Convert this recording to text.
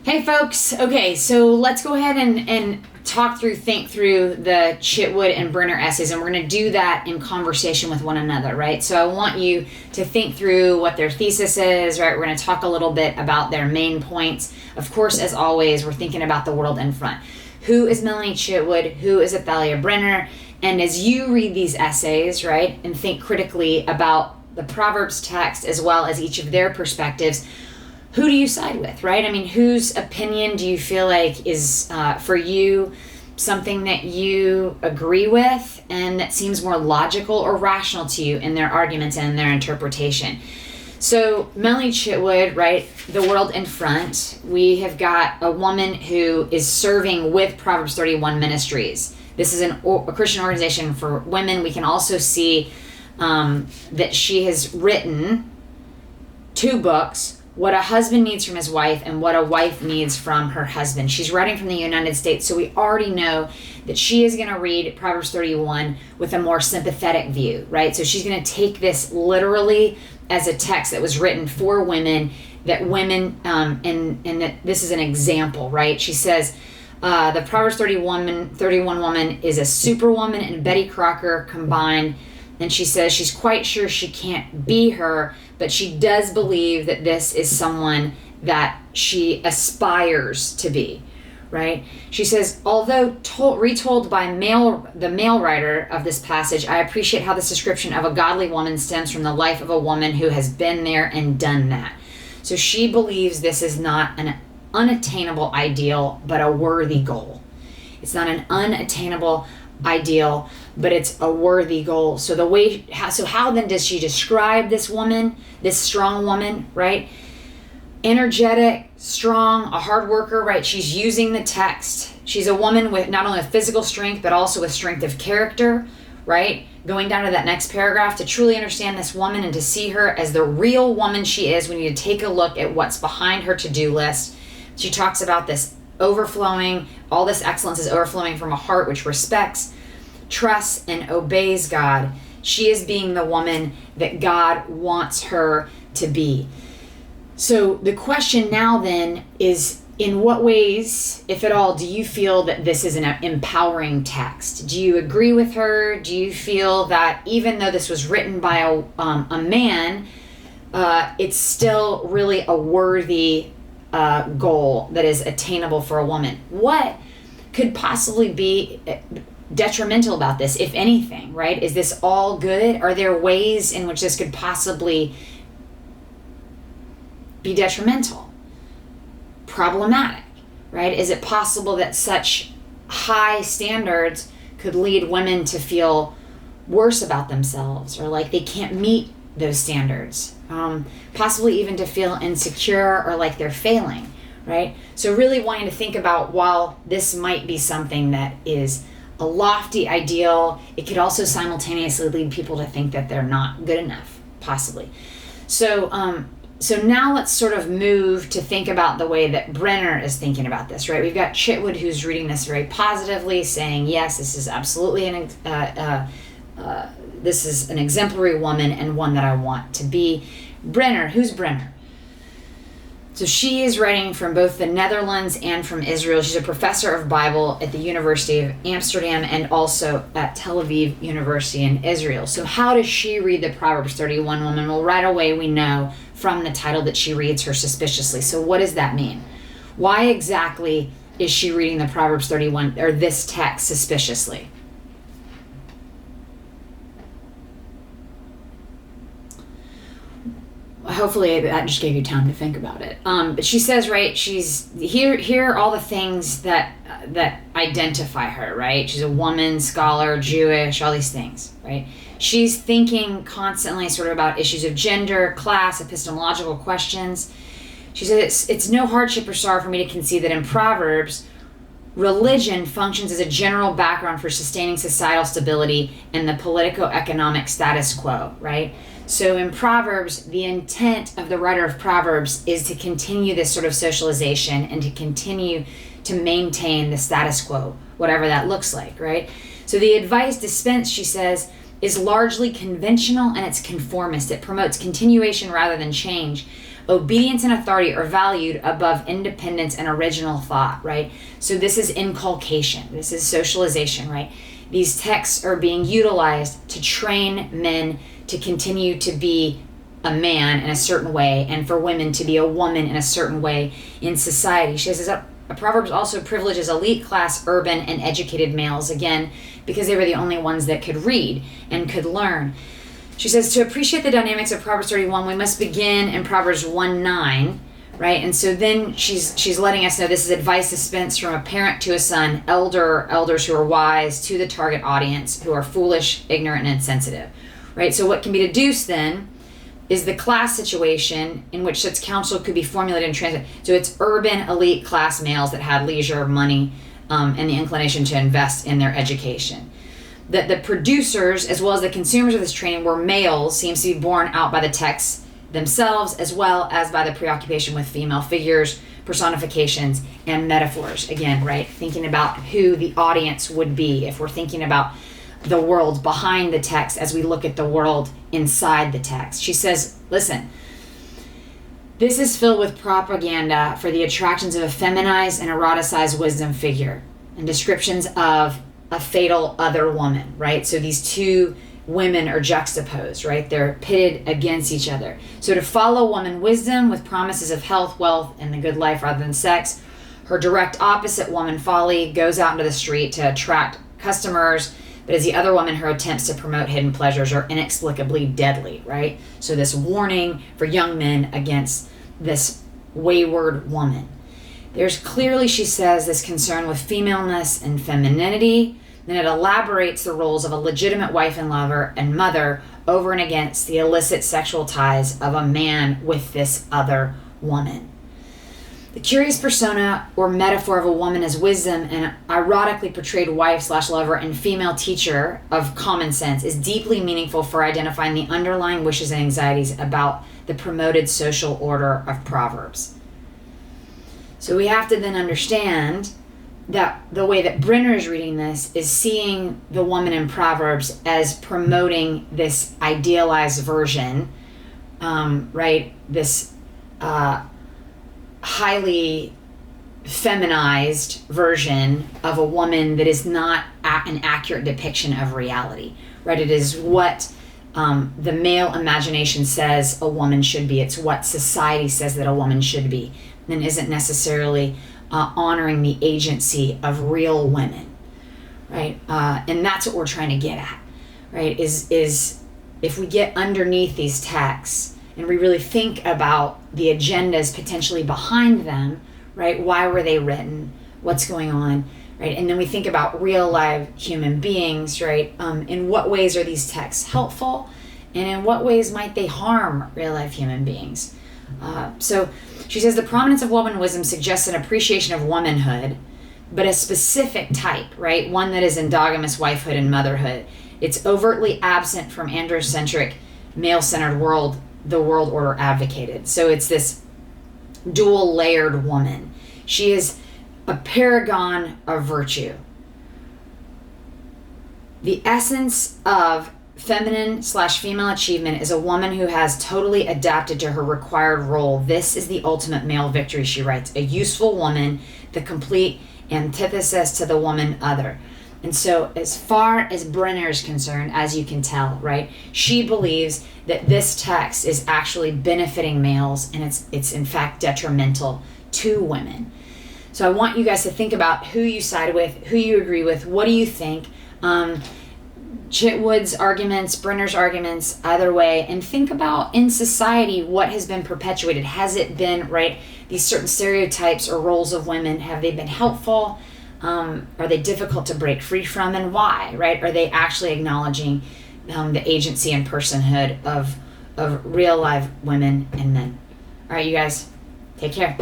Hey folks, okay, so let's go ahead and think through the Chitwood and Brenner essays, and we're going to do that in conversation with one another, right? So I want you to think through what their thesis is, right? We're going to talk a little bit about their main points. Of course, as always, we're thinking about the world in front. Who is Melanie Chitwood? Who is Athalya Brenner? And as you read these essays, right, and think critically about the Proverbs text as well as each of their perspectives, who do you side with, right? I mean, whose opinion do you feel like is, for you, something that you agree with and that seems more logical or rational to you in their arguments and in their interpretation? So Melanie Chitwood, right, the world in front, we have got a woman who is serving with Proverbs 31 Ministries. This is a Christian organization for women. We can also see that she has written 2 books, What a Husband Needs from His Wife and What a Wife Needs from Her Husband. She's writing from the United States, so we already know that she is going to read Proverbs 31 with a more sympathetic view, right? So she's going to take this literally as a text that was written for women, that women, and that this is an example, right? She says, the Proverbs 31 woman is a superwoman and Betty Crocker combined, and she says she's quite sure she can't be her, but she does believe that this is someone that she aspires to be, right? She says, although retold by the male writer of this passage, I appreciate how this description of a godly woman stems from the life of a woman who has been there and done that. So she believes this is not an unattainable ideal, but a worthy goal. It's not an unattainable ideal, but it's a worthy goal. So how then does she describe this woman, this strong woman, right? Energetic, strong, a hard worker, right? She's using the text. She's a woman with not only physical strength, but also with strength of character, right? Going down to that next paragraph, to truly understand this woman and to see her as the real woman she is, we need to take a look at what's behind her to-do list. She talks about this overflowing, all this excellence is overflowing from a heart which respects, trusts, and obeys God. She is being the woman that God wants her to be. So the question now then is, in what ways, if at all, do you feel that this is an empowering text? Do you agree with her? Do you feel that even though this was written by a man, it's still really a worthy goal that is attainable for a woman? What could possibly be detrimental about this, if anything, right? Is this all good? Are there ways in which this could possibly be detrimental, problematic, right? Is it possible that such high standards could lead women to feel worse about themselves, or like they can't meet those standards, possibly even to feel insecure or like they're failing, right? So really wanting to think about, while this might be something that is a lofty ideal, it could also simultaneously lead people to think that they're not good enough, possibly. So now let's sort of move to think about the way that Brenner is thinking about this, right? We've got Chitwood, who's reading this very positively, saying, yes, this is absolutely this is an exemplary woman and one that I want to be. Brenner, who's Brenner? So she is writing from both the Netherlands and from Israel. She's a professor of Bible at the University of Amsterdam and also at Tel Aviv University in Israel. So how does she read the Proverbs 31 woman? Well, right away we know from the title that she reads her suspiciously. So what does that mean? Why exactly is she reading the Proverbs 31 or this text suspiciously? Hopefully that just gave you time to think about it. But she says, right, she's here are all the things that identify her, right? She's a woman, scholar, Jewish, all these things, right? She's thinking constantly sort of about issues of gender, class, epistemological questions. She says, it's no hardship or sorrow for me to concede that in Proverbs, religion functions as a general background for sustaining societal stability and the politico-economic status quo, right? So in Proverbs, the intent of the writer of Proverbs is to continue this sort of socialization and to continue to maintain the status quo, whatever that looks like, right? So the advice dispensed, she says, is largely conventional and it's conformist. It promotes continuation rather than change. Obedience and authority are valued above independence and original thought, right? So this is inculcation. This is socialization, right? These texts are being utilized to train men to continue to be a man in a certain way, and for women to be a woman in a certain way in society. She says that Proverbs also privileges elite class, urban, and educated males, again, because they were the only ones that could read and could learn. She says, to appreciate the dynamics of Proverbs 31, we must begin in Proverbs 1:9, right? And so then she's letting us know this is advice dispensed from a parent to a son, elders who are wise, to the target audience, who are foolish, ignorant, and insensitive, right? So what can be deduced then is the class situation in which such counsel could be formulated and translated. So it's urban, elite class males that had leisure, money, and the inclination to invest in their education. That the producers, as well as the consumers of this training, were males, seems to be borne out by the texts themselves, as well as by the preoccupation with female figures, personifications, and metaphors. Again, right? Thinking about who the audience would be if we're thinking about the world behind the text as we look at the world inside the text. She says, listen, this is filled with propaganda for the attractions of a feminized and eroticized wisdom figure and descriptions of a fatal other woman, right? So these two women are juxtaposed, right? They're pitted against each other. So to follow woman wisdom with promises of health, wealth, and the good life rather than sex, her direct opposite, woman folly, goes out into the street to attract customers, but as the other woman, her attempts to promote hidden pleasures are inexplicably deadly, right? So this warning for young men against this wayward woman. There's clearly, she says, this concern with femaleness and femininity. Then it elaborates the roles of a legitimate wife and lover and mother over and against the illicit sexual ties of a man with this other woman. The curious persona or metaphor of a woman as wisdom and erotically portrayed wife/lover and female teacher of common sense is deeply meaningful for identifying the underlying wishes and anxieties about the promoted social order of Proverbs. So we have to then understand that the way that Brenner is reading this is seeing the woman in Proverbs as promoting this idealized version, right? This highly feminized version of a woman that is not an accurate depiction of reality, right? It is what the male imagination says a woman should be. It's what society says that a woman should be, and isn't necessarily honoring the agency of real women, right? And that's what we're trying to get at, right? Is if we get underneath these texts and we really think about the agendas potentially behind them, right? Why were they written? What's going on, right? And then we think about real live human beings, right? In what ways are these texts helpful? And in what ways might they harm real life human beings? So she says the prominence of woman wisdom suggests an appreciation of womanhood, but a specific type, right? One that is endogamous wifehood and motherhood. It's overtly absent from androcentric, male-centered world, the world order advocated. So it's this dual layered woman. She is a paragon of virtue. The essence of feminine/female achievement is a woman who has totally adapted to her required role. This is the ultimate male victory, she writes. A useful woman, the complete antithesis to the woman other. And so as far as Brenner is concerned, as you can tell, right, she believes that this text is actually benefiting males, and it's in fact detrimental to women. So I want you guys to think about who you side with, who you agree with, what do you think? Chitwood's arguments, Brenner's arguments, either way, and think about in society what has been perpetuated. Has it been, right, these certain stereotypes or roles of women, have they been helpful? Are they difficult to break free from, and why, right? Are they actually acknowledging the agency and personhood of real live women and men? All right, you guys, take care.